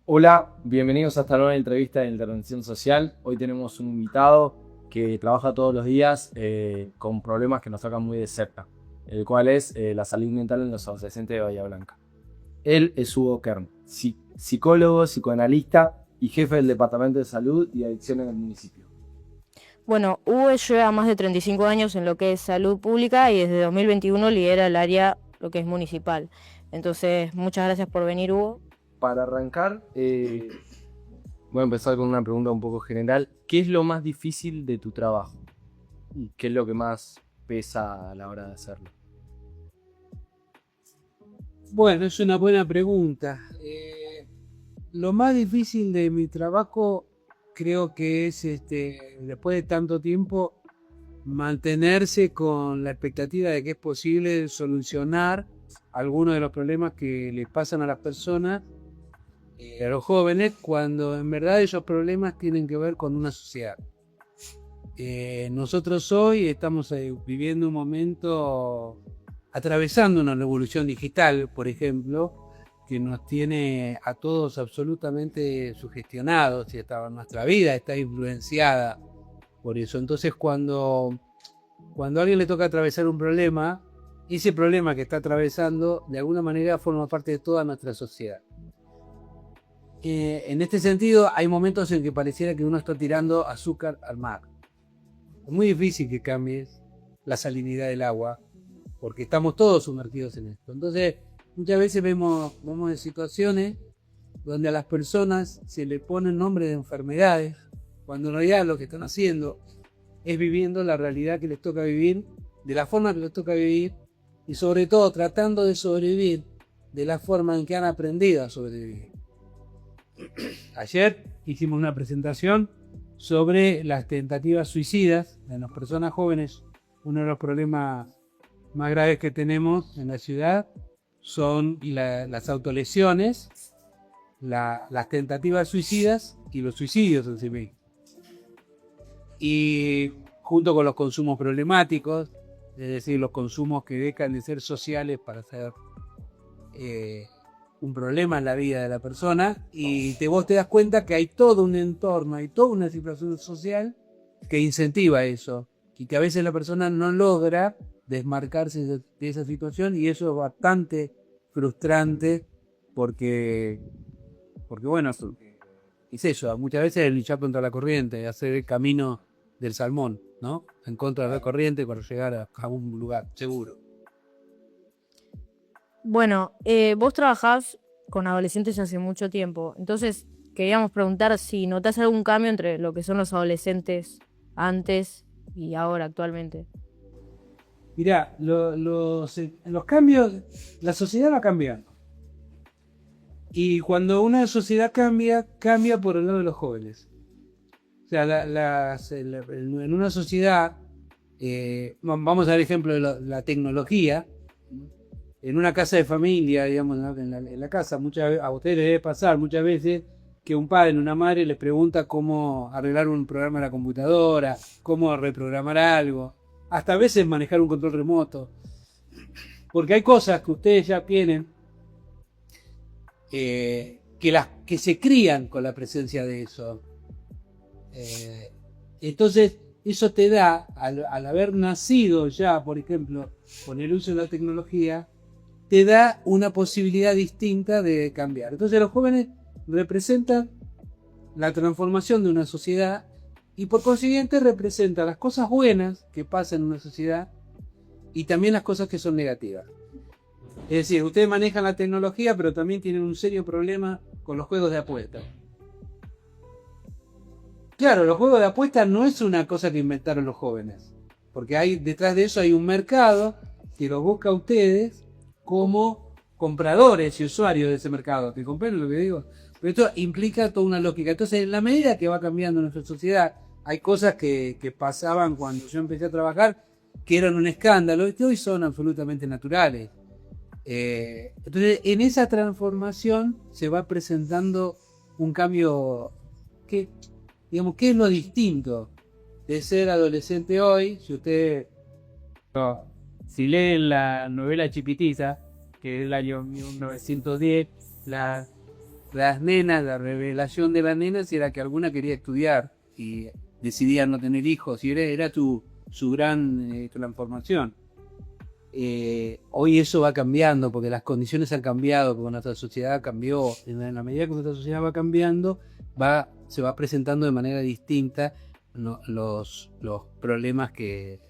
Hola, bienvenidos a esta nueva entrevista de Intervención Social. Hoy tenemos un invitado que trabaja todos los días con problemas que nos tocan muy de cerca, el cual es la salud mental en los adolescentes de Bahía Blanca. Él es Hugo Kern, psicólogo, psicoanalista y jefe del Departamento de Salud y Adicciones del municipio. Bueno, Hugo lleva más de 35 años en lo que es salud pública y desde 2021 lidera el área, lo que es municipal. Entonces, muchas gracias por venir, Hugo. Para arrancar, voy a empezar con una pregunta un poco general. ¿Qué es lo más difícil de tu trabajo? ¿Y qué es lo que más pesa a la hora de hacerlo? Bueno, es una buena pregunta. Lo más difícil de mi trabajo creo que es, después de tanto tiempo, mantenerse con la expectativa de que es posible solucionar algunos de los problemas que les pasan a las personas, a los jóvenes, cuando en verdad esos problemas tienen que ver con una sociedad. Nosotros hoy estamos viviendo un momento, atravesando una revolución digital, por ejemplo, que nos tiene a todos absolutamente sugestionados y nuestra vida está influenciada por eso. Entonces cuando a alguien le toca atravesar un problema, ese problema que está atravesando de alguna manera forma parte de toda nuestra sociedad. En este sentido hay momentos en que pareciera que uno está tirando azúcar al mar. Es muy difícil que cambies la salinidad del agua porque estamos todos sumergidos en esto. Entonces, muchas veces vemos en situaciones donde a las personas se le ponen nombre de enfermedades, cuando en realidad lo que están haciendo es viviendo la realidad que les toca vivir, de la forma que les toca vivir, y sobre todo tratando de sobrevivir de la forma en que han aprendido a sobrevivir. Ayer hicimos una presentación sobre las tentativas suicidas en las personas jóvenes. Uno de los problemas más graves que tenemos en la ciudad son las autolesiones, las tentativas suicidas y los suicidios en sí mismos. Y junto con los consumos problemáticos, es decir, los consumos que dejan de ser sociales para ser un problema en la vida de la persona, y vos te das cuenta que hay todo un entorno, hay toda una situación social que incentiva eso, y que a veces la persona no logra desmarcarse de esa situación, y eso es bastante frustrante porque bueno, es eso, muchas veces el luchar contra la corriente, hacer el camino del salmón, ¿no? En contra de la corriente para llegar a un lugar seguro. Bueno, vos trabajás con adolescentes hace mucho tiempo, entonces queríamos preguntar si notás algún cambio entre lo que son los adolescentes antes y ahora actualmente. Mirá, los cambios, la sociedad va cambiando. Y cuando una sociedad cambia, cambia por el lado de los jóvenes. O sea, en una sociedad, vamos a dar ejemplo de la tecnología. En una casa de familia, digamos, en la casa, a ustedes les debe pasar muchas veces que un padre o una madre les pregunta cómo arreglar un programa de la computadora, cómo reprogramar algo, hasta a veces manejar un control remoto. Porque hay cosas que ustedes ya tienen que se crían con la presencia de eso. Entonces, eso te da, al haber nacido ya, por ejemplo, con el uso de la tecnología, te da una posibilidad distinta de cambiar. Entonces los jóvenes representan la transformación de una sociedad y por consiguiente representan las cosas buenas que pasan en una sociedad y también las cosas que son negativas. Es decir, ustedes manejan la tecnología, pero también tienen un serio problema con los juegos de apuesta. Claro, los juegos de apuesta no es una cosa que inventaron los jóvenes, porque detrás de eso hay un mercado que los busca a ustedes como compradores y usuarios de ese mercado. ¿Te comprenden lo que digo? Pero esto implica toda una lógica. Entonces, en la medida que va cambiando nuestra sociedad, hay cosas que pasaban cuando yo empecé a trabajar que eran un escándalo y que hoy son absolutamente naturales. Entonces, en esa transformación se va presentando un cambio que, digamos, ¿qué es lo distinto de ser adolescente hoy? Si leen la novela Chiquitita, que es del año 1910, la las nenas, la revelación de las nenas era que alguna quería estudiar y decidía no tener hijos, y era su gran transformación. Hoy eso va cambiando, porque las condiciones han cambiado, porque nuestra sociedad cambió. En la medida que nuestra sociedad va cambiando, se va presentando de manera distinta los problemas que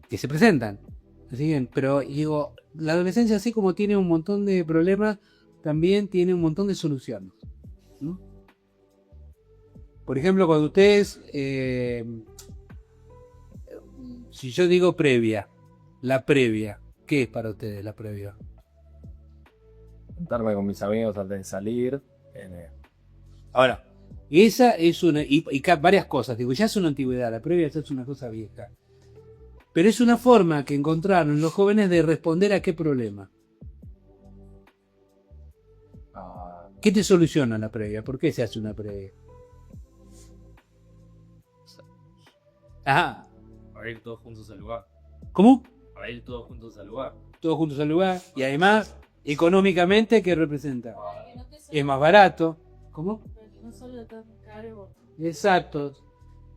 se presentan. ¿Sí? Pero digo, la adolescencia, así como tiene un montón de problemas, también tiene un montón de soluciones, ¿no? Por ejemplo, cuando ustedes, si yo digo previa, la previa, ¿qué es para ustedes la previa? Juntarme con mis amigos antes de salir. Ahora, esa es una, y varias cosas, digo, ya es una antigüedad, la previa ya es una cosa vieja. Pero es una forma que encontraron los jóvenes de responder a qué problema. ¿Qué te soluciona la previa? ¿Por qué se hace una previa? Ajá. Para ir todos juntos al lugar. ¿Cómo? Para ir todos juntos al lugar. Todos juntos al lugar. Y además, económicamente, ¿qué representa? Es más barato. ¿Cómo? No solo tan caro. Exacto.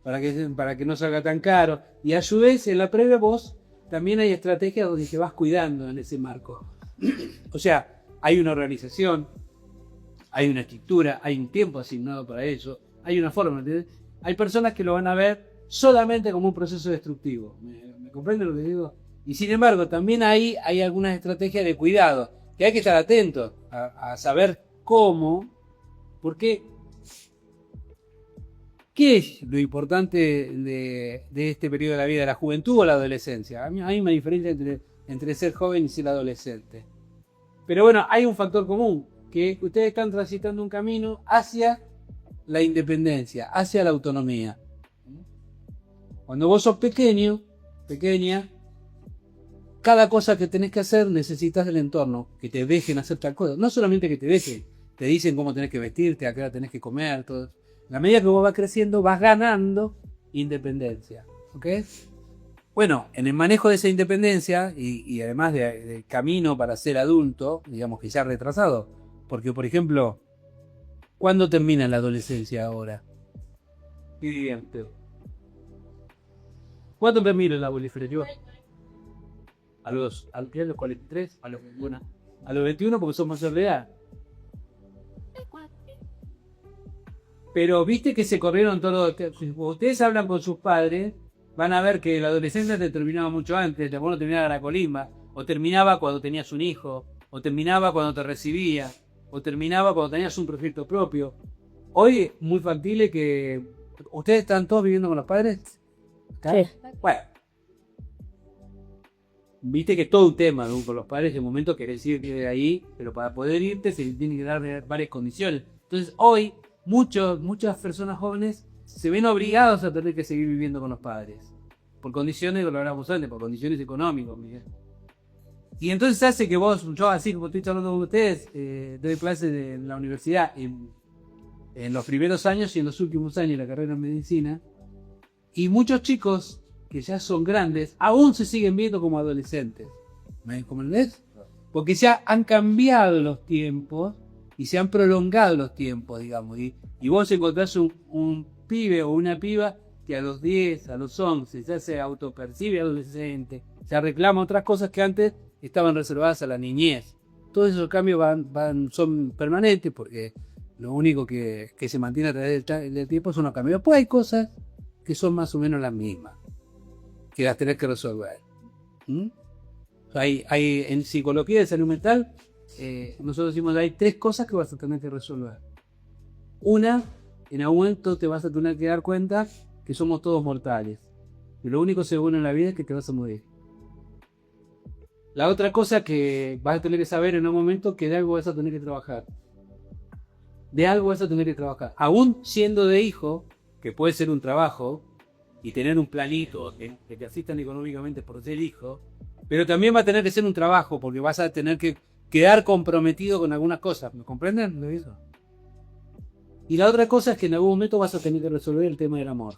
Para que no salga tan caro. Y a su vez, en la previa vos, también hay estrategias donde te vas cuidando en ese marco. O sea, hay una organización, hay una estructura, hay un tiempo asignado para eso, hay una forma, ¿entendés? Hay personas que lo van a ver solamente como un proceso destructivo. ¿Me comprenden lo que digo? Y sin embargo, también hay algunas estrategias de cuidado, que hay que estar atentos a saber cómo, porque ¿qué es lo importante de este periodo de la vida, de la juventud o la adolescencia? Hay una diferencia entre ser joven y ser adolescente. Pero bueno, hay un factor común, que ustedes están transitando un camino hacia la independencia, hacia la autonomía. Cuando vos sos pequeño, pequeña, cada cosa que tenés que hacer necesitas del entorno, que te dejen hacer tal cosa. No solamente que te dejen, te dicen cómo tenés que vestirte, a qué hora tenés que comer, todo. En la medida que vos vas creciendo, vas ganando independencia. ¿Ok? Bueno, en el manejo de esa independencia, y además del camino para ser adulto, digamos que ya retrasado, porque por ejemplo, ¿cuándo termina la adolescencia ahora? ¿Qué dirían ustedes? ¿Cuándo termina la adolescencia? ¿A los 43? ¿A los 21? ¿A los 21 porque son mayor de edad? Pero viste que se corrieron todos. Ustedes hablan con sus padres, van a ver que la adolescencia te terminaba mucho antes, vos no terminaba la colimba, o terminaba cuando tenías un hijo, o terminaba cuando te recibías, o terminaba cuando tenías un proyecto propio. Hoy es muy factible que... ¿Ustedes están todos viviendo con los padres? Sí. Bueno. Viste que es todo un tema, ¿no? Con los padres, de momento querés irte de ahí, pero para poder irte se tienen que dar varias condiciones. Entonces hoy muchas personas jóvenes se ven obligados a tener que seguir viviendo con los padres. Por condiciones, lo hablamos antes, por condiciones económicas. Y entonces hace que yo así como estoy hablando con ustedes, doy clases en la universidad en los primeros años y en los últimos años de la carrera en medicina. Y muchos chicos que ya son grandes, aún se siguen viendo como adolescentes. ¿Me comprendés? Porque ya han cambiado los tiempos y se han prolongado los tiempos, digamos. Y vos encontrás un pibe o una piba que a los 10, a los 11 ya se autopercibe adolescente, ya reclama otras cosas que antes estaban reservadas a la niñez. Todos esos cambios son permanentes porque lo único que se mantiene a través del tiempo son los cambios. Después hay cosas que son más o menos las mismas, que las tenés que resolver. En psicología de salud mental, nosotros decimos hay 3 cosas que vas a tener que resolver. Una, en algún momento te vas a tener que dar cuenta que somos todos mortales. Y lo único seguro en la vida es que te vas a morir. La otra cosa que vas a tener que saber en algún momento, que de algo vas a tener que trabajar. De algo vas a tener que trabajar. Aún siendo de hijo, que puede ser un trabajo, y tener un planito que te asistan económicamente por ser hijo, pero también va a tener que ser un trabajo, porque vas a tener que quedar comprometido con algunas cosas. ¿Me comprenden? Eso. Y la otra cosa es que en algún momento vas a tener que resolver el tema del amor.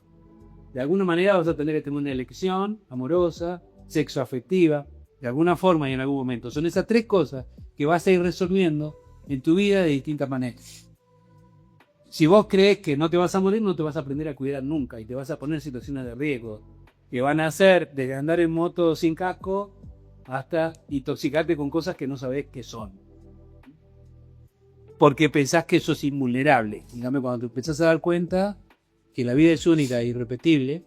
De alguna manera vas a tener que tener una elección amorosa, sexoafectiva, de alguna forma y en algún momento. Son esas 3 cosas que vas a ir resolviendo en tu vida de distintas maneras. Si vos crees que no te vas a morir, no te vas a aprender a cuidar nunca y te vas a poner en situaciones de riesgo que van a hacer desde andar en moto sin casco hasta intoxicarte con cosas que no sabés qué son. Porque pensás que sos invulnerable. En cambio, cuando te empezás a dar cuenta que la vida es única e irrepetible,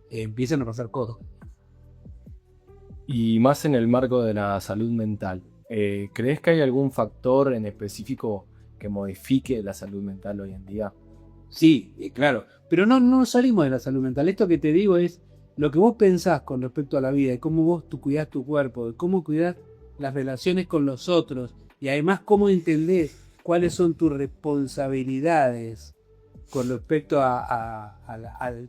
empiezan a pasar cosas. Y más en el marco de la salud mental, ¿crees que hay algún factor en específico que modifique la salud mental hoy en día? Sí, claro. Pero no salimos de la salud mental. Esto que te digo es lo que vos pensás con respecto a la vida, de cómo vos tú cuidás tu cuerpo, de cómo cuidás las relaciones con los otros y además cómo entendés cuáles son tus responsabilidades con respecto a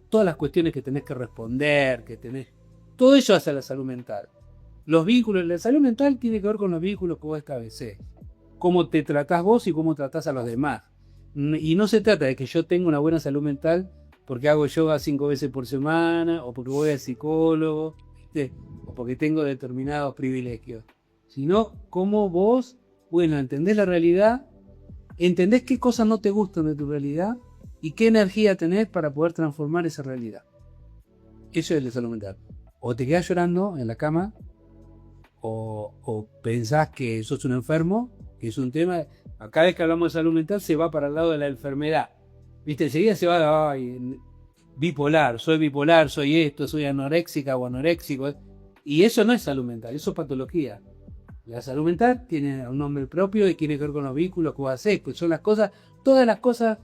todas las cuestiones que tenés que responder, que tenés. Todo eso hace la salud mental. Los vínculos, la salud mental tiene que ver con los vínculos que vos establecés. Cómo te tratás vos y cómo tratás a los demás. Y no se trata de que yo tenga una buena salud mental porque hago yoga 5 veces por semana, o porque voy al psicólogo, ¿viste? O porque tengo determinados privilegios. Sino cómo vos, bueno, entendés la realidad, entendés qué cosas no te gustan de tu realidad y qué energía tenés para poder transformar esa realidad. Eso es la salud mental. O te quedás llorando en la cama, o pensás que sos un enfermo, que es un tema. Cada vez que hablamos de salud mental se va para el lado de la enfermedad. ¿Viste? Enseguida se va, ay, bipolar, soy esto, soy anoréxica o anoréxico. Y eso no es salud mental, eso es patología. La salud mental tiene un nombre propio y tiene que ver con los vínculos que vos hacés, pues son las cosas, todas las cosas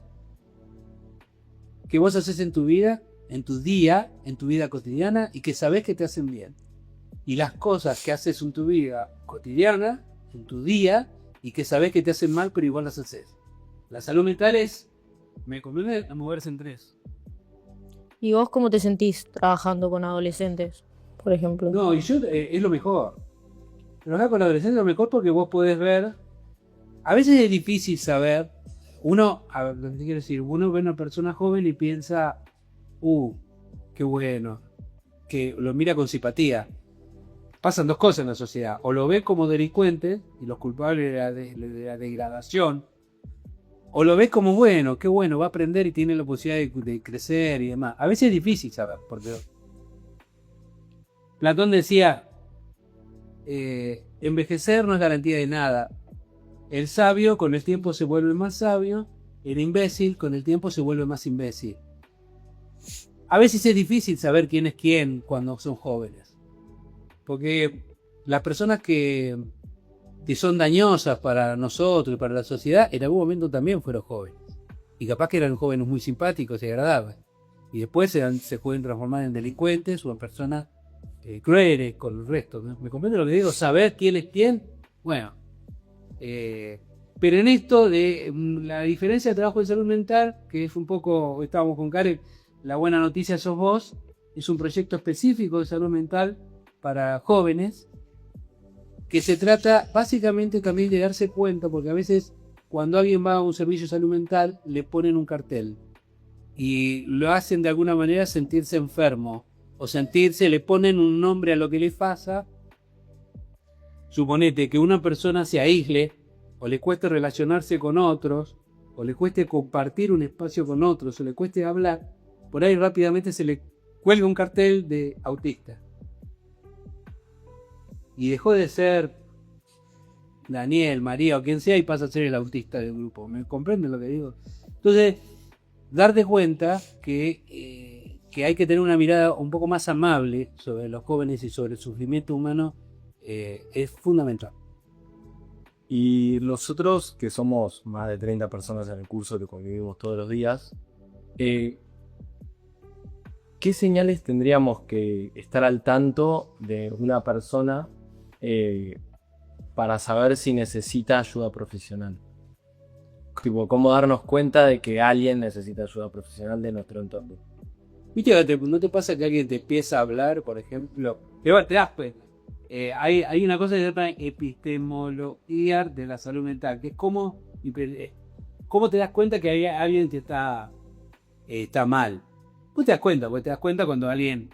que vos haces en tu vida, en tu día, en tu vida cotidiana y que sabés que te hacen bien. Y las cosas que haces en tu vida cotidiana, en tu día, y que sabés que te hacen mal, pero igual las haces. La salud mental es, me conviene a moverse en tres. ¿Y vos cómo te sentís trabajando con adolescentes, por ejemplo? No, y yo es lo mejor. Trabajar con adolescentes es lo mejor porque vos podés ver. A veces es difícil saber. Uno, a ver, lo que te quiero decir, uno ve a una persona joven y piensa, qué bueno, que lo mira con simpatía. Pasan dos cosas en la sociedad. O lo ve como delincuente y los culpables de la degradación. O lo ves como bueno, qué bueno, va a aprender y tiene la posibilidad de crecer y demás. A veces es difícil saber, porque Platón decía, envejecer no es garantía de nada. El sabio con el tiempo se vuelve más sabio, el imbécil con el tiempo se vuelve más imbécil. A veces es difícil saber quién es quién cuando son jóvenes. Porque las personas que son dañosas para nosotros y para la sociedad, en algún momento también fueron jóvenes. Y capaz que eran jóvenes muy simpáticos y agradables. Y después se pueden transformar en delincuentes o en personas crueles con el resto. ¿Me comprende lo que digo? Saber quién es quién. Bueno. Pero en esto de la diferencia de trabajo de salud mental, que es un poco, estábamos con Karen, la buena noticia sos vos, es un proyecto específico de salud mental para jóvenes, que se trata básicamente también de darse cuenta, porque a veces cuando alguien va a un servicio de salud mental le ponen un cartel y lo hacen de alguna manera sentirse enfermo o le ponen un nombre a lo que le pasa. Suponete que una persona se aísle o le cueste relacionarse con otros o le cueste compartir un espacio con otros o le cueste hablar, por ahí rápidamente se le cuelga un cartel de autista. Y dejó de ser Daniel, María o quien sea y pasa a ser el autista del grupo. ¿Me comprenden lo que digo? Entonces, darte cuenta que hay que tener una mirada un poco más amable sobre los jóvenes y sobre el sufrimiento humano es fundamental. Y nosotros, que somos más de 30 personas en el curso que convivimos todos los días, ¿qué señales tendríamos que estar al tanto de una persona para saber si necesita ayuda profesional? Tipo, ¿cómo darnos cuenta de que alguien necesita ayuda profesional de nuestro entorno? ¿Viste? ¿No te pasa que alguien te empieza a hablar, por ejemplo? Pero te das cuenta. Hay una cosa que se llama epistemología de la salud mental, que es cómo te das cuenta que alguien te está mal. Vos te das cuenta, cuando alguien,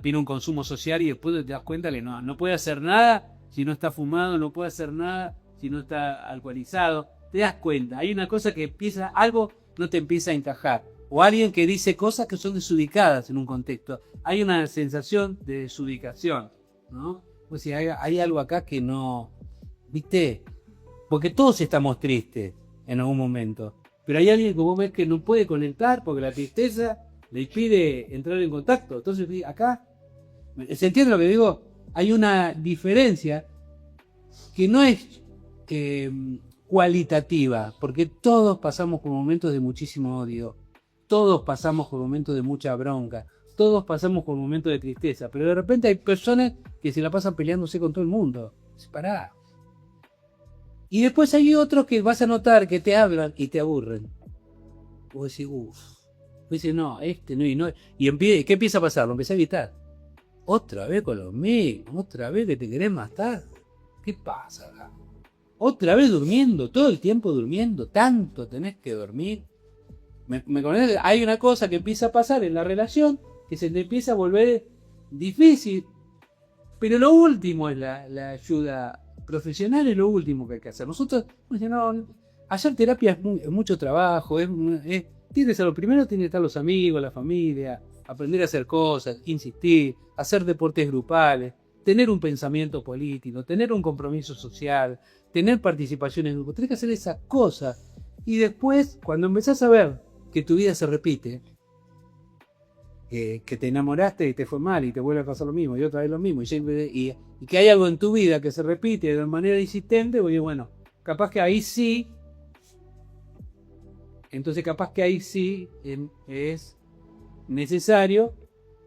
tiene un consumo social y después te das cuenta que no puede hacer nada si no está fumado, no puede hacer nada si no está alcoholizado. Te das cuenta, hay una cosa que empieza, algo no te empieza a encajar. O alguien que dice cosas que son desubicadas en un contexto. Hay una sensación de desubicación, ¿no? Pues si hay algo acá que no, ¿viste? Porque todos estamos tristes en algún momento. Pero hay alguien que vos ves que no puede conectar porque la tristeza le impide entrar en contacto. Entonces, acá, ¿se entiende lo que digo? Hay una diferencia que no es cualitativa, porque todos pasamos por momentos de muchísimo odio, todos pasamos por momentos de mucha bronca, todos pasamos por momentos de tristeza, pero de repente hay personas que se la pasan peleándose con todo el mundo. Pará. Y después hay otros que vas a notar que te hablan y te aburren. Vos decís, uff. Vos decís, no, no, y no. ¿Qué empieza a pasar? Lo empecé a evitar. Otra vez con los mismos, otra vez que te querés matar. ¿Qué pasa acá? Otra vez durmiendo, todo el tiempo durmiendo, tanto tenés que dormir. Hay una cosa que empieza a pasar en la relación que se te empieza a volver difícil. Pero lo último es la ayuda profesional, es lo último que hay que hacer. Nosotros, no, hacer terapia es mucho trabajo, tiene que ser lo primero, tiene que estar los amigos, la familia, aprender a hacer cosas, insistir, hacer deportes grupales, tener un pensamiento político, tener un compromiso social, tener participación en grupo. Tenés que hacer esas cosas. Y después, cuando empezás a ver que tu vida se repite, que te enamoraste y te fue mal y te vuelve a pasar lo mismo y otra vez lo mismo y que hay algo en tu vida que se repite de manera insistente, oye, bueno, capaz que ahí sí, entonces capaz que ahí sí es necesario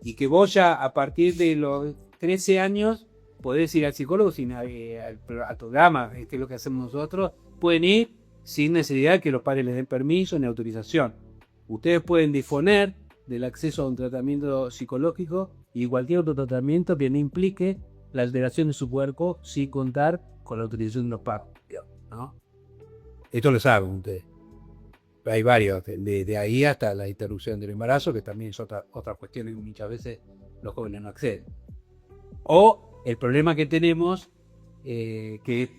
y que vos ya a partir de los 13 años podés ir al psicólogo sin al programa, que es lo que hacemos nosotros, pueden ir sin necesidad de que los padres les den permiso ni autorización. Ustedes pueden disponer del acceso a un tratamiento psicológico y cualquier otro tratamiento que no implique la alteración de su cuerpo sin contar con la autorización de los padres, ¿no? Esto lo saben ustedes. Hay varios, de ahí hasta la interrupción del embarazo, que también es otra cuestión que muchas veces los jóvenes no acceden. O el problema que tenemos, que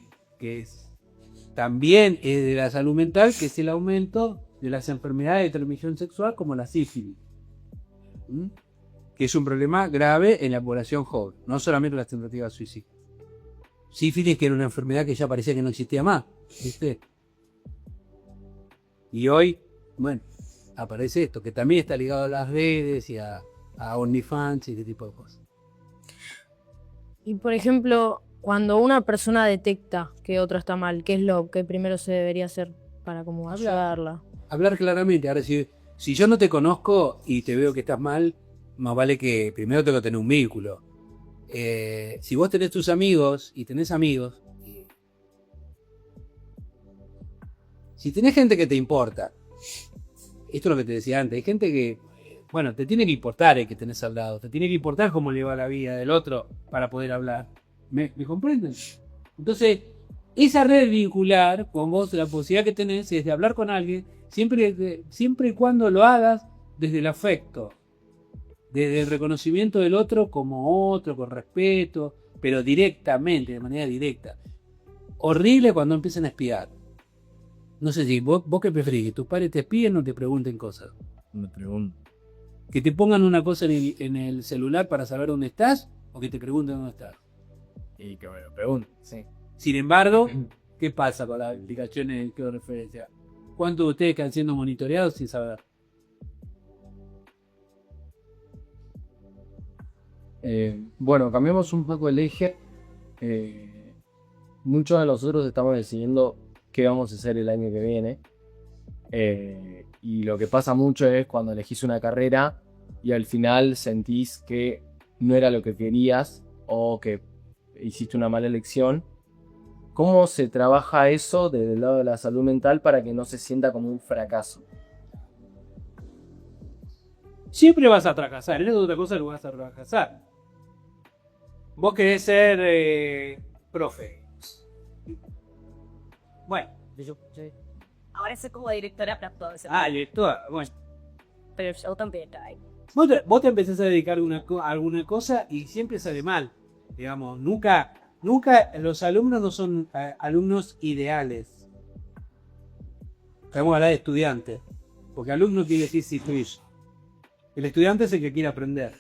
también es de la salud mental, que es el aumento de las enfermedades de transmisión sexual como la sífilis. Que es un problema grave en la población joven, no solamente las tentativas de suicidio. Sífilis, que era una enfermedad que ya parecía que no existía más, ¿viste? Y hoy, bueno, aparece esto, que también está ligado a las redes y a OnlyFans y ese tipo de cosas. Y por ejemplo, cuando una persona detecta que otra está mal, ¿qué es lo que primero se debería hacer para como ayudarla? Hablar claramente. Ahora, si yo no te conozco y te veo que estás mal, más vale que primero tengo que tener un vínculo. Si vos tenés tus amigos y tenés amigos, si tenés gente que te importa, esto es lo que te decía antes, hay gente que, bueno, te tiene que importar el que tenés al lado, te tiene que importar cómo le va la vida del otro para poder hablar. ¿Me comprenden? Entonces, esa red vincular con vos, la posibilidad que tenés es de hablar con alguien, siempre y cuando lo hagas desde el afecto, desde el reconocimiento del otro como otro, con respeto, pero directamente, de manera directa. Horrible cuando empiezan a espiar. No sé si vos qué preferís, que tus padres te espíen o te pregunten cosas. Me pregunto. Que te pongan una cosa en el celular para saber dónde estás o que te pregunten dónde estás. Y que me lo pregunten, sí. Sin embargo, ¿qué pasa con las aplicaciones de referencia? ¿Cuántos de ustedes están siendo monitoreados sin saber? Bueno, cambiamos un poco el eje. Muchos de nosotros estamos decidiendo qué vamos a hacer el año que viene. Y lo que pasa mucho es cuando elegís una carrera y al final sentís que no era lo que querías o que hiciste una mala elección. ¿Cómo se trabaja eso desde el lado de la salud mental para que no se sienta como un fracaso? Siempre vas a fracasar, en otra cosa lo vas a fracasar. Vos querés ser profe. Bueno. Ahora soy como directora para todo ese Directora, bueno. Pero yo también hay. Vos te empezás a dedicar a alguna cosa y siempre sale mal. Digamos, nunca los alumnos no son alumnos ideales. Podemos hablar de estudiantes. porque alumno quiere decir situis. El estudiante es el que quiere aprender.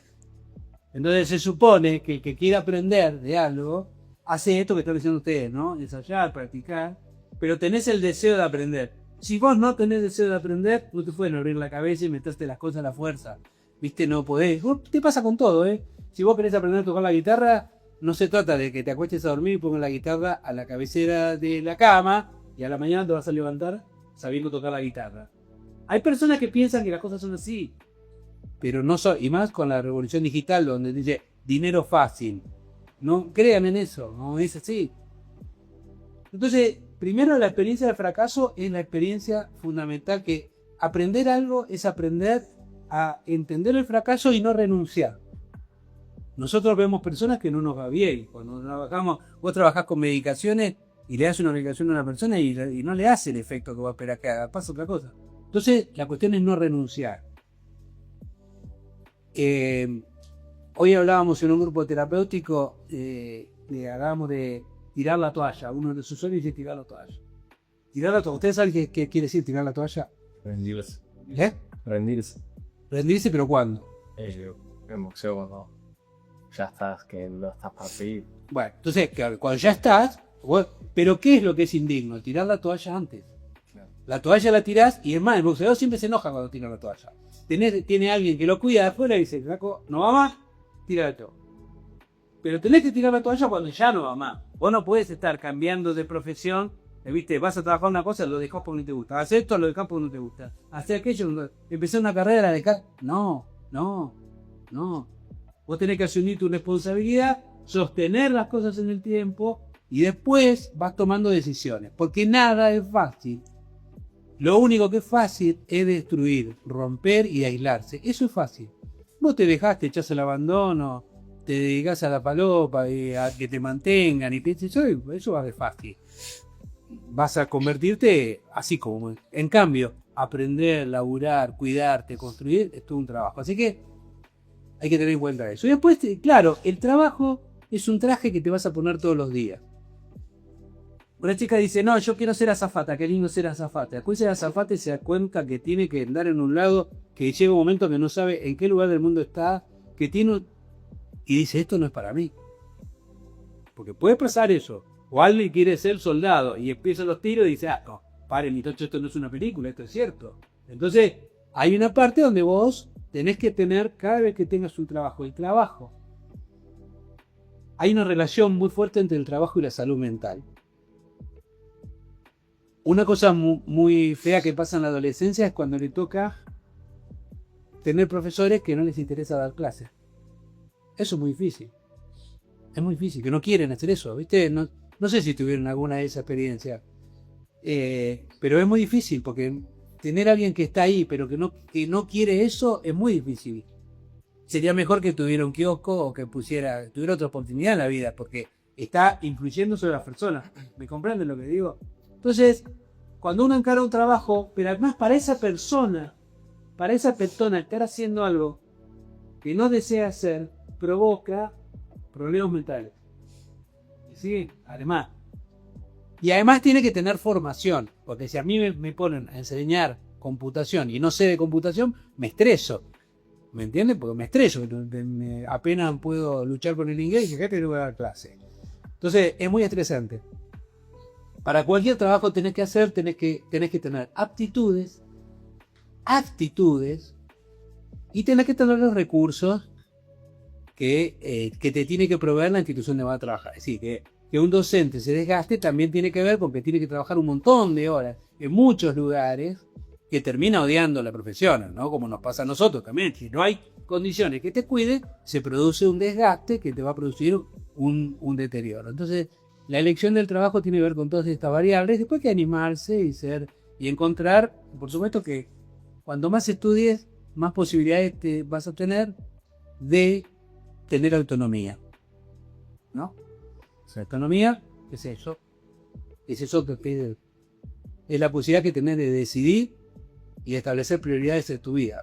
Entonces se supone que el que quiere aprender de algo hace esto que están diciendo ustedes, ¿no? Ensayar, practicar, pero tenés el deseo de aprender. Si vos no tenés deseo de aprender, no te pueden abrir la cabeza y meterte las cosas a la fuerza. ¿Viste? No podés. Te pasa con todo, ¿eh? Si vos querés aprender a tocar la guitarra, no se trata de que te acuestes a dormir y pongas la guitarra a la cabecera de la cama y a la mañana te vas a levantar sabiendo tocar la guitarra. Hay personas que piensan que las cosas son así, pero no son, y más con la revolución digital donde dice dinero fácil. No crean en eso, no es así. Entonces, primero la experiencia del fracaso es la experiencia fundamental, que aprender algo es aprender a entender el fracaso y no renunciar. Nosotros vemos personas que no nos va bien. Cuando trabajamos, vos trabajás con medicaciones y le das una medicación a una persona y no le hace el efecto que vos esperás que haga, pasa otra cosa. Entonces, la cuestión es no renunciar. Hoy hablábamos en un grupo terapéutico, hablábamos de tirar la toalla. Uno de sus sueños es tirar la toalla. Tirar la toalla. ¿Ustedes saben qué quiere decir tirar la toalla? Rendirse. ¿Eh? Rendirse. Rendirse, pero ¿cuándo? En boxeo cuando ya estás, que no estás para seguir. Bueno, entonces, claro, cuando ya estás, pero ¿qué es lo que es indigno? Tirar la toalla antes. Claro. La toalla la tirás y es más, el boxeador siempre se enoja cuando tira la toalla. Tiene alguien que lo cuida de afuera y dice, Flaco, no va más, tira todo. Pero tenés que tirar la toalla cuando ya no va más. Vos no podés estar cambiando de profesión, ¿viste? Vas a trabajar una cosa, lo dejás porque no te gusta. Haces esto, lo dejás porque no te gusta. Hacer aquello, empecé una carrera, la dejás. No. Vos tenés que asumir tu responsabilidad, sostener las cosas en el tiempo y después vas tomando decisiones. Porque nada es fácil. Lo único que es fácil es destruir, romper y aislarse. Eso es fácil. Vos te dejás, te echás el abandono, te dedicás a la falopa y a que te mantengan y piensas, eso va a ser fácil. Vas a convertirte así como. En cambio, aprender, laburar, cuidarte, construir, es todo un trabajo. Así que hay que tener en cuenta eso. Y después, claro, el trabajo es un traje que te vas a poner todos los días. Una chica dice, no, yo quiero ser azafata, qué lindo ser azafata. Después ser azafata y se da cuenta que tiene que andar en un lado, que llega un momento que no sabe en qué lugar del mundo está, que tiene... Y dice, esto no es para mí. Porque puede pasar eso. O alguien quiere ser soldado y empieza los tiros y dice, no, paren, esto no es una película, esto es cierto. Entonces, hay una parte donde vos tenés que tener, cada vez que tengas un trabajo, el trabajo. Hay una relación muy fuerte entre el trabajo y la salud mental. Una cosa muy fea que pasa en la adolescencia es cuando le toca tener profesores que no les interesa dar clases. Eso es muy difícil. Es muy difícil, que no quieren hacer eso, ¿viste? No sé si tuvieron alguna de esas experiencias. Pero es muy difícil, porque tener a alguien que está ahí, pero que no quiere eso, es muy difícil. Sería mejor que tuviera un kiosco o que tuviera otra oportunidad en la vida, porque está influyendo sobre las personas. ¿Me comprenden lo que digo? Entonces, cuando uno encara un trabajo, pero además para esa persona estar haciendo algo que no desea hacer, provoca problemas mentales. ¿Sí? Además. Y además tiene que tener formación, porque si a mí me ponen a enseñar computación y no sé de computación, me estreso. ¿Me entienden? Porque me estreso. Apenas puedo luchar con el inglés y fíjate que no voy a dar clase. Entonces, es muy estresante. Para cualquier trabajo tenés que tener aptitudes, actitudes y tenés que tener los recursos que te tiene que proveer la institución donde va a trabajar. Es decir, que un docente se desgaste también tiene que ver con que tiene que trabajar un montón de horas en muchos lugares, que termina odiando la profesión, ¿no? Como nos pasa a nosotros también. Si no hay condiciones que te cuiden, se produce un desgaste que te va a producir un deterioro. Entonces, la elección del trabajo tiene que ver con todas estas variables. Después hay que animarse y encontrar, por supuesto que cuanto más estudies, más posibilidades te vas a tener de tener autonomía, ¿no? O sea, autonomía, ¿qué es eso? Es eso que es la posibilidad que tenés de decidir y de establecer prioridades en tu vida.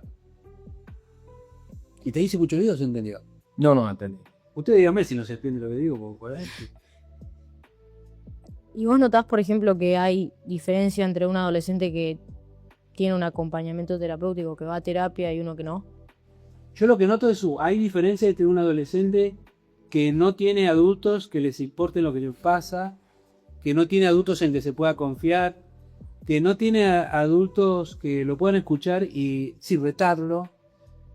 ¿Y te dice mucho video o se entendió? No entendí. Usted dígame si no se entiende lo que digo, por ahí. ¿Y vos notás, por ejemplo, que hay diferencia entre un adolescente que tiene un acompañamiento terapéutico, que va a terapia y uno que no? Yo lo que noto es hay diferencia entre un adolescente que no tiene adultos que les importen lo que les pasa, que no tiene adultos en que se pueda confiar, que no tiene adultos que lo puedan escuchar y sin retarlo,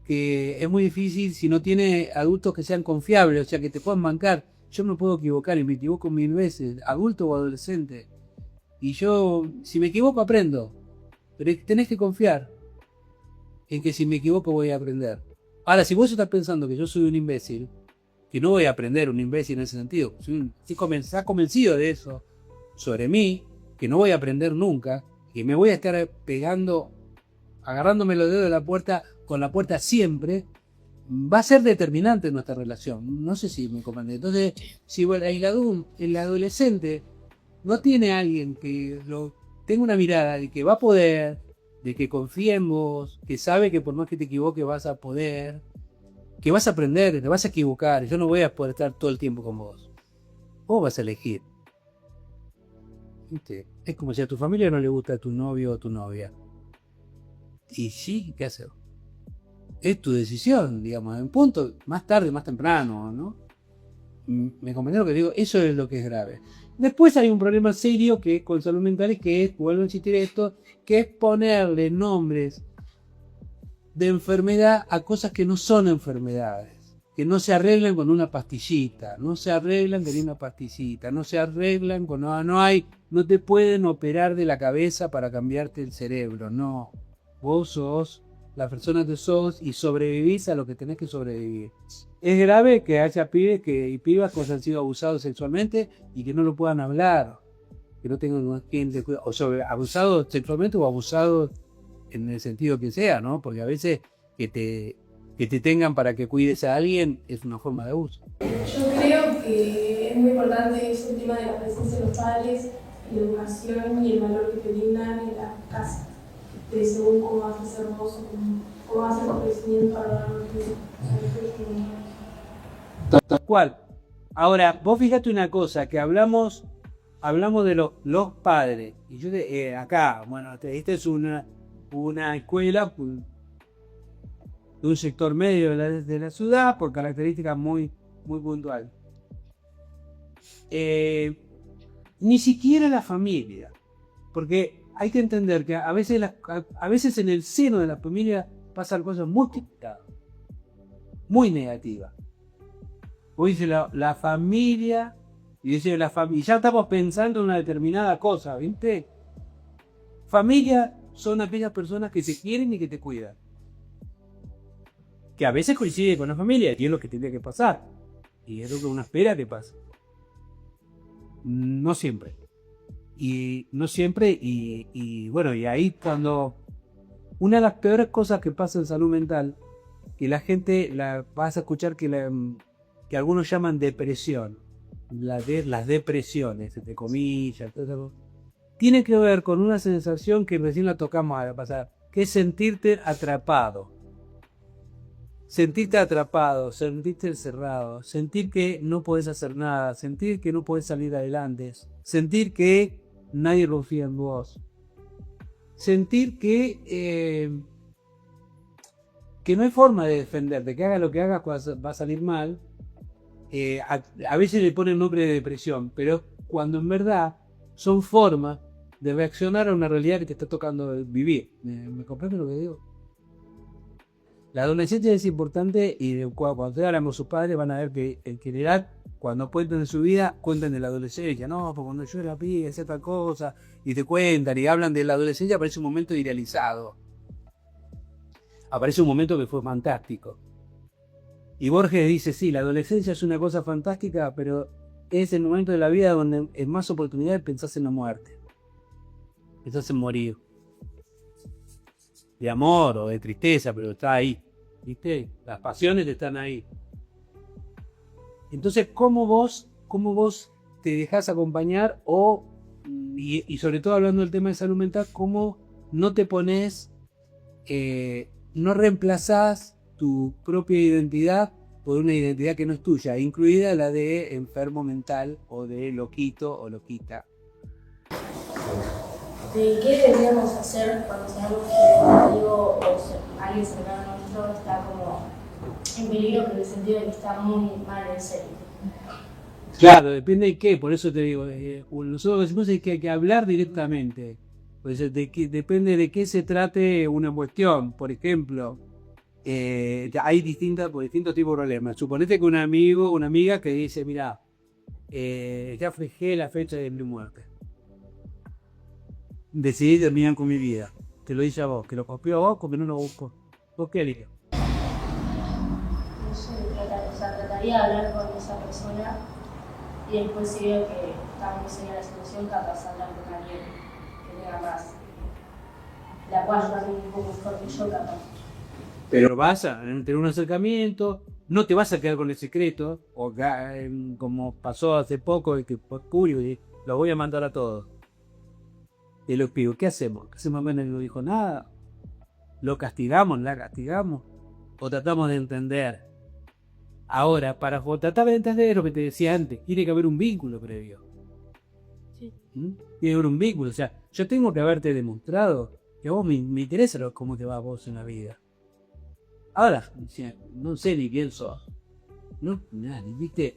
que es muy difícil si no tiene adultos que sean confiables, o sea, que te puedan bancar. Yo me puedo equivocar y me equivoco 1000 veces, adulto o adolescente. Y yo, si me equivoco, aprendo. Pero tenés que confiar en que si me equivoco voy a aprender. Ahora, si vos estás pensando que yo soy un imbécil, que no voy a aprender, un imbécil en ese sentido, estás convencido de eso sobre mí, que no voy a aprender nunca, que me voy a estar pegando, agarrándome los dedos de la puerta, con la puerta siempre, va a ser determinante en nuestra relación. No sé si me comprende. Entonces, si el adolescente no tiene a alguien que tenga una mirada de que va a poder, de que confíe en vos, que sabe que por más que te equivoques vas a poder, que vas a aprender, te vas a equivocar, yo no voy a poder estar todo el tiempo con vos. Vos vas a elegir. ¿Viste? Es como si a tu familia no le gusta a tu novio o tu novia. Y sí, ¿qué hacer? Es tu decisión, digamos, en punto, más tarde, más temprano, ¿no? Me comprende lo que digo, eso es lo que es grave. Después hay un problema serio que con salud mental, que es, vuelvo a insistir esto, que es ponerle nombres de enfermedad a cosas que no son enfermedades, que no se arreglan con una pastillita, no se arreglan con una pastillita, no se arreglan con no te pueden operar de la cabeza para cambiarte el cerebro, no. Vos sos la persona que sos y sobrevivís a lo que tenés que sobrevivir. Es grave que haya pibes y pibas que han sido abusados sexualmente y que no lo puedan hablar, que no tengan quien les cuide, o sobre abusados sexualmente o abusados en el sentido que sea, ¿no? Porque a veces que te tengan para que cuides a alguien es una forma de abuso. Yo creo que es muy importante ese tema de la presencia de los padres, la educación y el valor que te brindan en la casa, de según cómo vas a ser vos o cómo vas a ser tu crecimiento a lo largo de tu vida. Tal cual. Ahora, vos fíjate una cosa, que hablamos de los padres. Y yo acá, bueno, esta es una escuela de un sector medio de la ciudad, por características muy, muy puntuales. Ni siquiera la familia, porque hay que entender que a veces en el seno de la familia pasan cosas muy complicadas, muy negativas. Vos dices la familia, y dice y ya estamos pensando en una determinada cosa, ¿viste? Familia son aquellas personas que te quieren y que te cuidan. Que a veces coincide con la familia, y es lo que tendría que pasar. Y es lo que uno espera que pase. No siempre. Y bueno, y ahí cuando una de las peores cosas que pasa en salud mental, que la gente vas a escuchar que algunos llaman depresión, las depresiones, entre comillas, todo eso, tiene que ver con una sensación que recién la tocamos a pasar, que es sentirte atrapado. Sentirte atrapado, sentirte encerrado, sentir que no podés hacer nada, sentir que no podés salir adelante, sentir que nadie confía en vos, sentir que no hay forma de defenderte, que hagas lo que hagas va a salir mal. A veces le ponen nombre de depresión, pero cuando en verdad son formas de reaccionar a una realidad que te está tocando vivir. ¿Me comprende lo que digo? La adolescencia es importante y cuando ustedes hablan con sus padres van a ver que en general cuando cuentan de su vida, cuentan de la adolescencia. No, porque cuando yo era pibe hacía tal cosa, y te cuentan y hablan de la adolescencia, aparece un momento idealizado. Aparece un momento que fue fantástico. Y Borges dice, sí, la adolescencia es una cosa fantástica, pero es el momento de la vida donde es más oportunidad de pensar en la muerte. Pensás en morir. De amor o de tristeza, pero está ahí. ¿Viste? Las pasiones están ahí. Entonces, ¿cómo vos te dejás acompañar y sobre todo hablando del tema de salud mental, cómo no te pones, no reemplazás tu propia identidad por una identidad que no es tuya, incluida la de enfermo mental o de loquito o loquita? ¿Qué deberíamos hacer cuando sabemos que un amigo o alguien cercano a nuestro está como en peligro, pero en el sentido de que está muy mal en serio? Claro, depende de qué, por eso te digo, nosotros decimos que hay que hablar directamente. Pues depende de qué se trate una cuestión. Por ejemplo, hay distintos tipos de problemas. Suponete que un amigo, una amiga que dice, mira, ya fijé la fecha de mi muerte. Decidí terminar con mi vida. Te lo dice a vos, que lo copió a vos, porque no lo busco. ¿Vos qué harías? No sé, trataría de hablar con esa persona y después si veo que está muy seria la situación, capaz hablar con alguien que tenga más, la pueda ayudar un poco mejor que yo, capaz. Pero vas a tener un acercamiento, no te vas a quedar con el secreto, o como pasó hace poco, que fue Curio, y lo voy a mandar a todos. Y lo pido, ¿qué hacemos? ¿Qué hacemos? No le dijo nada. ¿Lo castigamos? ¿La castigamos? ¿O tratamos de entender? Ahora, para tratar de entender lo que te decía antes, tiene que haber un vínculo previo. Sí. Tiene que haber un vínculo. O sea, yo tengo que haberte demostrado que a vos me interesa cómo te va a vos en la vida. Ahora, no sé ni quién sos. No, nada, viste.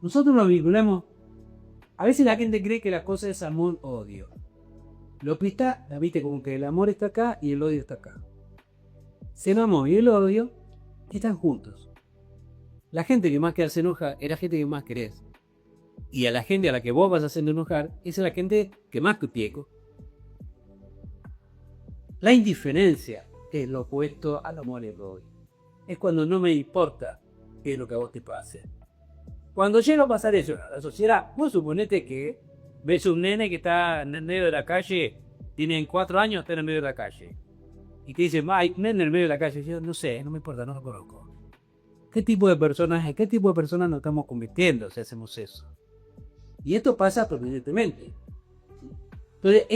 Nosotros nos vinculamos. A veces la gente cree que la cosa es amor-odio. Lo que está, viste, como que el amor está acá y el odio está acá. El amor y el odio están juntos. La gente que más que hace enojar es la gente que más querés. Y a la gente a la que vos vas a hacer enojar es a la gente que más que pieco. La indiferencia es lo opuesto al amor y el odio. Es cuando no me importa qué es lo que a vos te pase. Cuando llega a pasar eso a la sociedad, vos suponete que ves un nene que está en el medio de la calle, tiene 4 años, está en el medio de la calle. Y te dicen, hay un nene en el medio de la calle. Y yo no sé, no me importa, no lo conozco. ¿Qué tipo de personas es? ¿Qué tipo de personas nos estamos convirtiendo si hacemos eso? Y esto pasa permanentemente. Entonces,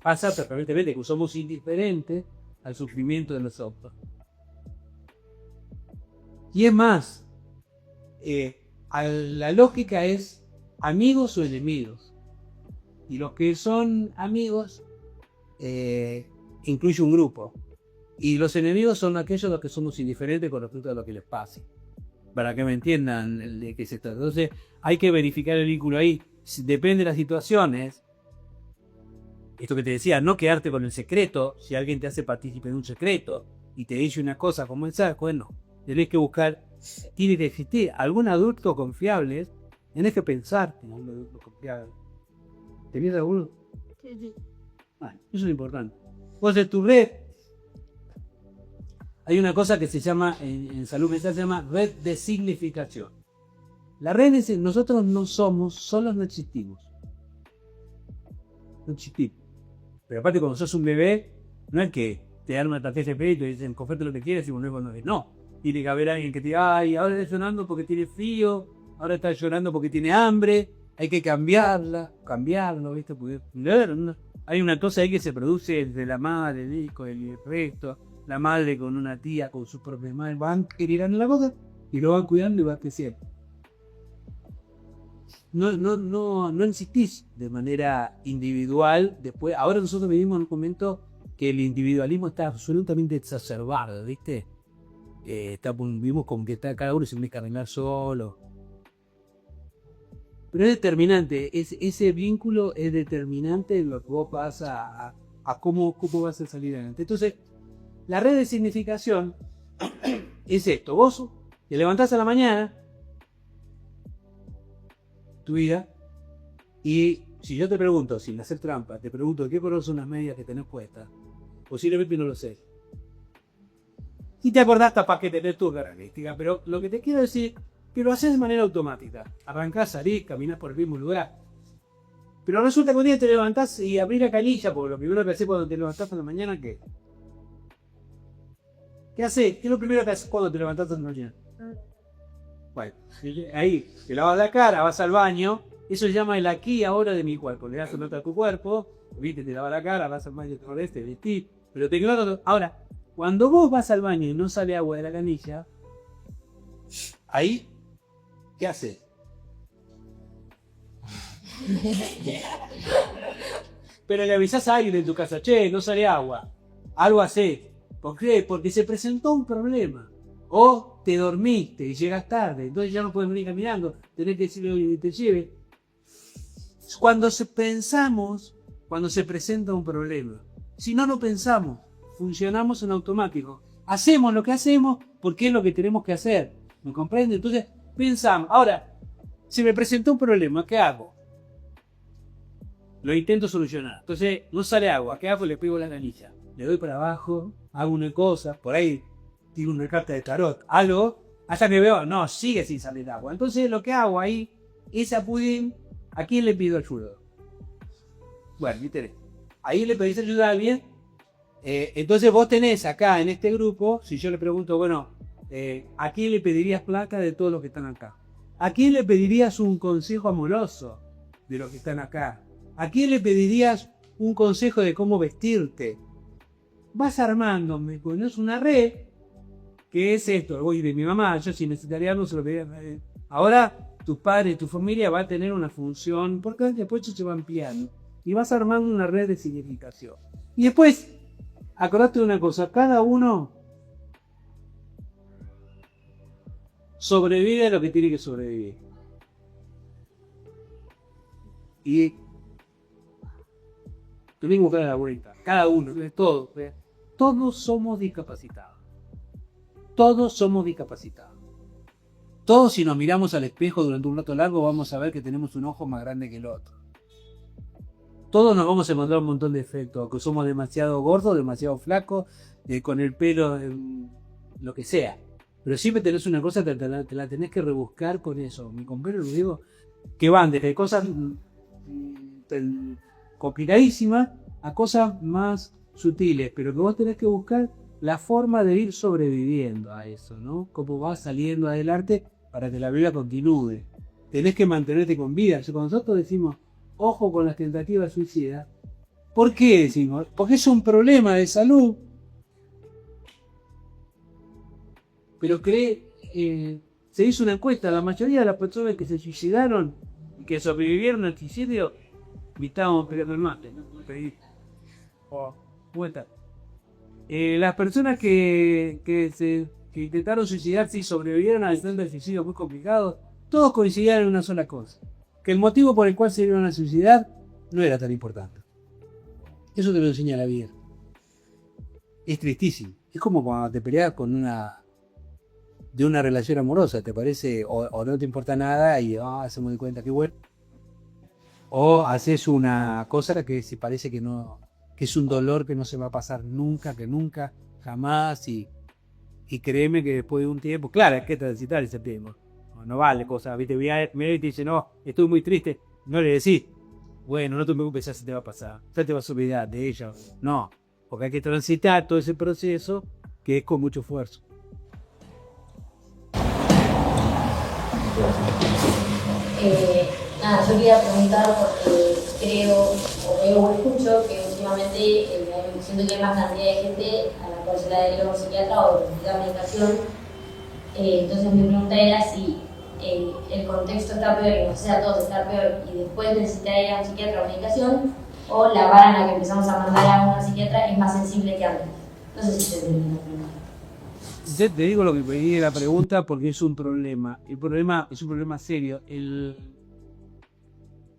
pasa permanentemente que somos indiferentes al sufrimiento de los otros. Y es más, la lógica es amigos o enemigos. Y los que son amigos incluye un grupo. Y los enemigos son aquellos los que somos indiferentes con respecto a lo que les pase. Para que me entiendan de qué se trata. Entonces hay que verificar el vínculo ahí. Depende de las situaciones. Esto que te decía, no quedarte con el secreto. Si alguien te hace partícipe de un secreto y te dice una cosa como esa, bueno, tenés que buscar, tiene que existir algún adulto confiable. Tenés que pensar en algún adulto confiable. ¿Tenés alguno? Sí. Eso es importante. Vos en tu red hay una cosa que se llama, en salud mental se llama red de significación. La red es, nosotros no somos, solos no existimos. No existimos. Pero aparte cuando sos un bebé, no es que te dan una tarjeta de crédito y dicen, conferte lo que quieras y volvés cuando ves. No. Tiene que haber alguien que te diga, ay, ahora está llorando porque tiene frío, ahora está llorando porque tiene hambre, hay que cambiarlo, ¿viste? Porque hay una cosa ahí que se produce desde la madre, el hijo, el resto, la madre con una tía, con su propia madre, van queriendo la cosa y lo van cuidando y va creciendo. No existís de manera individual. Después, ahora nosotros vivimos en un momento que el individualismo está absolutamente exacerbado, ¿viste? Vimos como que está cada uno se tiene que arreglar solo. Pero es determinante, ese vínculo es determinante en lo que vos vas a cómo vas a salir adelante. Entonces, la red de significación es esto. Vos te levantás a la mañana, tu vida, y si yo te pregunto, sin hacer trampa, te pregunto qué color son las medias que tenés puestas, posiblemente no lo sé. Y te acordás para que tenés tu característica, pero lo que te quiero decir, que lo haces de manera automática. Arrancás, salís, caminás por el mismo lugar. Pero resulta que un día te levantás y abrís la canilla, porque lo primero que haces cuando te levantás en la mañana, ¿qué? ¿Qué haces? ¿Qué es lo primero que haces cuando te levantás en la mañana? Bueno, ahí, te lavas la cara, vas al baño, eso se llama el aquí y ahora de mi cuerpo. Le das una nota a tu cuerpo, viste, te lavas la cara, vas al baño, te vestís, pero te quedas. Ahora, cuando vos vas al baño y no sale agua de la canilla, ahí, ¿qué haces? Pero le avisás a alguien en tu casa, che, no sale agua. Algo así. ¿Por qué? Porque se presentó un problema. O te dormiste y llegas tarde, entonces ya no puedes venir caminando, tenés que decirle que te lleve. Cuando se presenta un problema. Si no pensamos, funcionamos en automático. Hacemos lo que hacemos porque es lo que tenemos que hacer. ¿Me comprende? Entonces pensamos. Ahora, si me presentó un problema, ¿qué hago? Lo intento solucionar. Entonces no sale agua. ¿Qué hago? Le pego la canilla. Le doy para abajo, hago una cosa, por ahí tiro una carta de tarot, algo, hasta que veo, no, sigue sin salir agua. Entonces lo que hago ahí es acudir, ¿a quién le pido ayuda? Bueno, ¿viste? Ahí le pedís ayuda a alguien. Entonces vos tenés acá en este grupo, si yo le pregunto, bueno, ¿a quién le pedirías plata de todos los que están acá? ¿A quién le pedirías un consejo amoroso de los que están acá? ¿A quién le pedirías un consejo de cómo vestirte? Vas armando, me pones una red, que es esto, voy de mi mamá, yo si necesitaría no se lo pediría. Ahora tus padres, tu familia va a tener una función, porque después eso se va ampliando. Y vas armando una red de significación. Y después, acordate de una cosa, cada uno sobrevive a lo que tiene que sobrevivir. Y tuvimos que dar la vuelta, cada uno, todos somos discapacitados. Todos somos discapacitados. Todos, si nos miramos al espejo durante un rato largo, vamos a ver que tenemos un ojo más grande que el otro. Todos nos vamos a encontrar un montón de efectos, que somos demasiado gordos, demasiado flacos, con el pelo, lo que sea. Pero siempre tenés una cosa, te la tenés que rebuscar con eso. Mi compañero lo digo, que van desde cosas complicadísimas a cosas más sutiles, pero que vos tenés que buscar la forma de ir sobreviviendo a eso, ¿no? Cómo vas saliendo adelante para que la vida continúe. Tenés que mantenerte con vida. Cuando nosotros decimos, ojo con las tentativas suicidas, ¿por qué decimos? Porque es un problema de salud. Pero se hizo una encuesta, la mayoría de las personas que se suicidaron y que sobrevivieron al suicidio, y estábamos pegando el mate, ¿no? Vuelta. Las personas que intentaron suicidarse y sobrevivieron al intento de suicidio muy complicado, todos coincidían en una sola cosa, que el motivo por el cual se iban a suicidar no era tan importante. Eso te lo enseña la vida. Es tristísimo. Es como cuando te peleas con de una relación amorosa, te parece, o no te importa nada y se me doy cuenta que bueno. O haces una cosa que se parece que no, que es un dolor que no se va a pasar nunca, jamás, y créeme que después de un tiempo, claro, es que transitar ese tiempo. No vale cosa, viste, mira y te dice, no, estoy muy triste, no le decís, bueno, no te preocupes, ya se te va a pasar, ya te vas a olvidar de ella. No, porque hay que transitar todo ese proceso que es con mucho esfuerzo. Yo quería preguntar porque creo, o veo o escucho que últimamente siento que hay más cantidad de gente a la cual se le da el psiquiatra o necesita medicación. Entonces mi pregunta era si el contexto está peor y nos hace a todos estar peor y después necesitar ir a un psiquiatra o medicación, o la vara en la que empezamos a mandar a una psiquiatra es más sensible que antes. No sé si se entiende la pregunta. Te digo lo que pedí de la pregunta porque es un problema. El problema es un problema serio.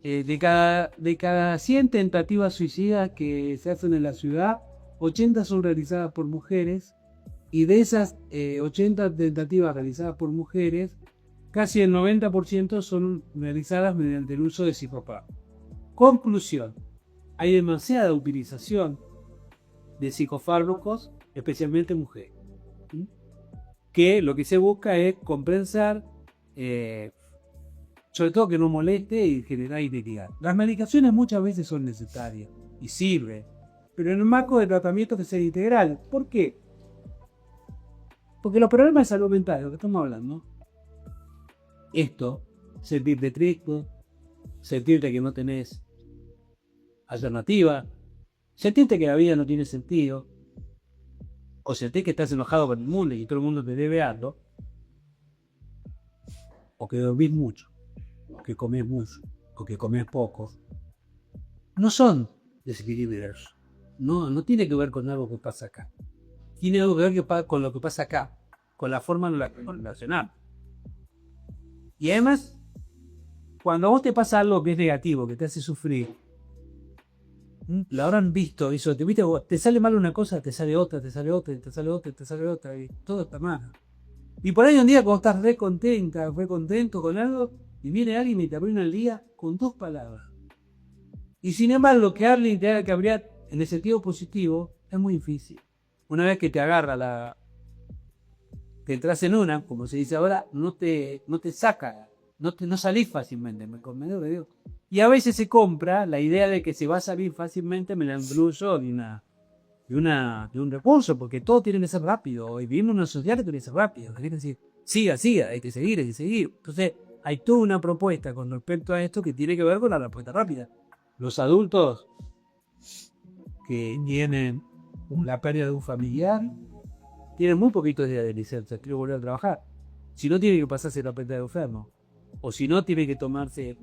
De cada 100 tentativas suicidas que se hacen en la ciudad, 80 son realizadas por mujeres, y de esas 80 tentativas realizadas por mujeres, casi el 90% son realizadas mediante el uso de psicofármacos. Conclusión: hay demasiada utilización de psicofármacos, especialmente en mujeres, que lo que se busca es compensar, sobre todo que no moleste y generar inequidad. Las medicaciones muchas veces son necesarias y sirven, pero en el marco de tratamiento que sea integral. ¿Por qué? Porque los problemas de salud mental, de lo que estamos hablando, esto, sentirte triste, sentirte que no tenés alternativa, sentirte que la vida no tiene sentido, o sentir que estás enojado con el mundo y todo el mundo te debe algo, o que dormís mucho, o que comés mucho, o que comes poco, no son desequilibrios. No tiene que ver con algo que pasa acá. Tiene algo que ver con lo que pasa acá, con la forma en la que nos relacionamos. Y además, cuando a vos te pasa algo que es negativo, que te hace sufrir, lo habrán visto, eso, te sale mal una cosa, te sale otra, te sale otra, te sale otra, te sale otra, y todo está mal. Y por ahí un día cuando estás re contento con algo, y viene alguien y te arruina el día con 2 palabras. Y sin embargo, que alguien te haga cabrear en el sentido positivo es muy difícil. Una vez que te agarra te entras en una, como se dice ahora, no te saca, no salís fácilmente, ¿me digo? Y a veces se compra la idea de que se va a salir fácilmente mediante el uso de un recurso, porque todo tiene que ser rápido. Hoy vivimos en una sociedad que tiene que ser rápido, tiene que decir, siga, hay que seguir. Entonces, hay toda una propuesta con respecto a esto que tiene que ver con la respuesta rápida. Los adultos que tienen la pérdida de un familiar tienen muy poquitos días de licencia, quiero volver a trabajar. Si no, tiene que pasarse la pérdida de enfermo. O si no, tiene que tomarse,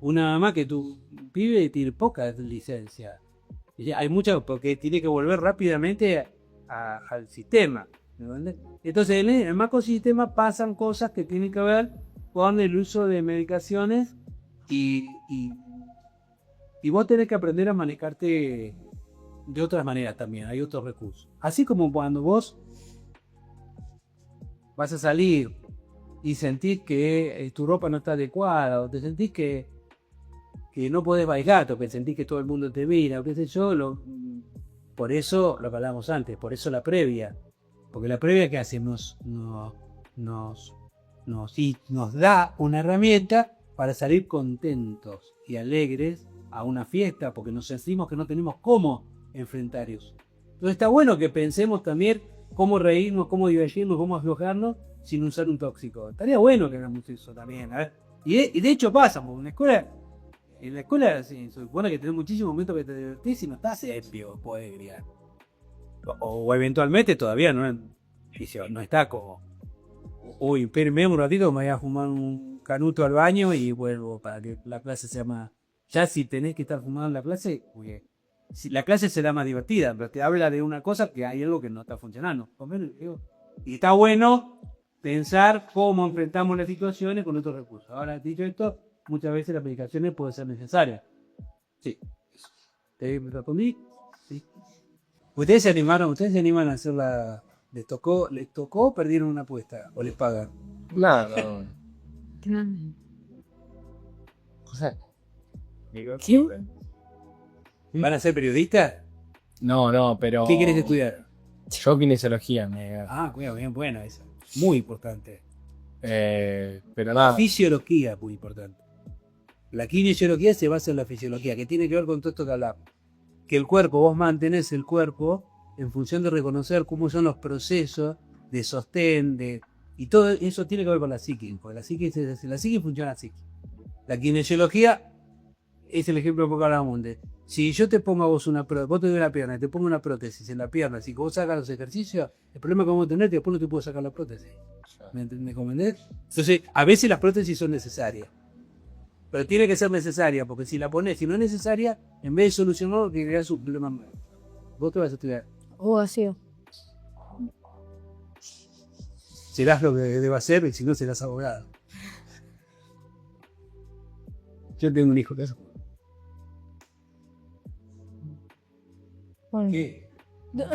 una mamá que tu pibe tiene poca licencia. Hay muchas, porque tiene que volver rápidamente al sistema. Entonces, en el macrosistema pasan cosas que tienen que ver con el uso de medicaciones y vos tenés que aprender a manejarte de otras maneras también, hay otros recursos. Así como cuando vos vas a salir y sentís que tu ropa no está adecuada, o te sentís que no podés bailar, o que sentís que todo el mundo te mira, o qué sé yo, por eso lo que hablamos antes, por eso la previa. Porque la previa que hace nos da una herramienta para salir contentos y alegres a una fiesta, porque nos sentimos que no tenemos cómo enfrentar eso. Entonces está bueno que pensemos también cómo reírnos, cómo divertirnos, cómo aflojarnos sin usar un tóxico. Estaría bueno que hagamos eso también. Y de hecho pasa, porque en la escuela se supone que tenés muchísimos momentos que te divertís y no estás ebrio, podés gritar. O eventualmente todavía no está como, uy, espérenme un ratito, me voy a fumar un canuto al baño y vuelvo para que la clase sea más. Ya si tenés que estar fumando en la clase, si la clase será más divertida, pero te habla de una cosa que hay algo que no está funcionando. Y está bueno pensar cómo enfrentamos las situaciones con otros recursos. Ahora, dicho esto, muchas veces las medicaciones pueden ser necesarias. Sí. ¿Te respondí? Sí. ¿Ustedes se animan a hacer la... ¿Les tocó perdieron una apuesta? ¿O les pagan? No. O sea, ¿Qué? ¿Van a ser periodistas? No, pero... ¿Qué querés estudiar? Yo kinesiología, Cuidado, bien buena esa. Muy importante. pero nada. Fisiología, muy importante. La kinesiología se basa en la fisiología, que tiene que ver con todo esto que hablamos. Que el cuerpo, vos mantenés el cuerpo en función de reconocer cómo son los procesos de sostén, y todo eso tiene que ver con la psique, porque la psique funciona así. La kinesiología es el ejemplo que hablábamos antes. Si yo te pongo a vos una prótesis, vos te doy la pierna y te pongo una prótesis en la pierna, si vos sacas los ejercicios, el problema que vamos a tener es que después no te puedo sacar la prótesis. ¿Me comprendés? Entonces, a veces las prótesis son necesarias. Pero tiene que ser necesaria, porque si la pones, si no es necesaria, en vez de solucionarlo, te creas un problema nuevo. Vos te vas a estudiar. Así. Serás lo que debas ser, y si no, serás abogado. Yo tengo un hijo de eso. Bueno. ¿Qué? No.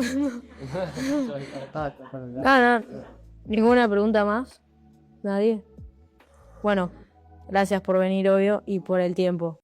Ninguna pregunta más. ¿Nadie? Bueno, gracias por venir, obvio, y por el tiempo.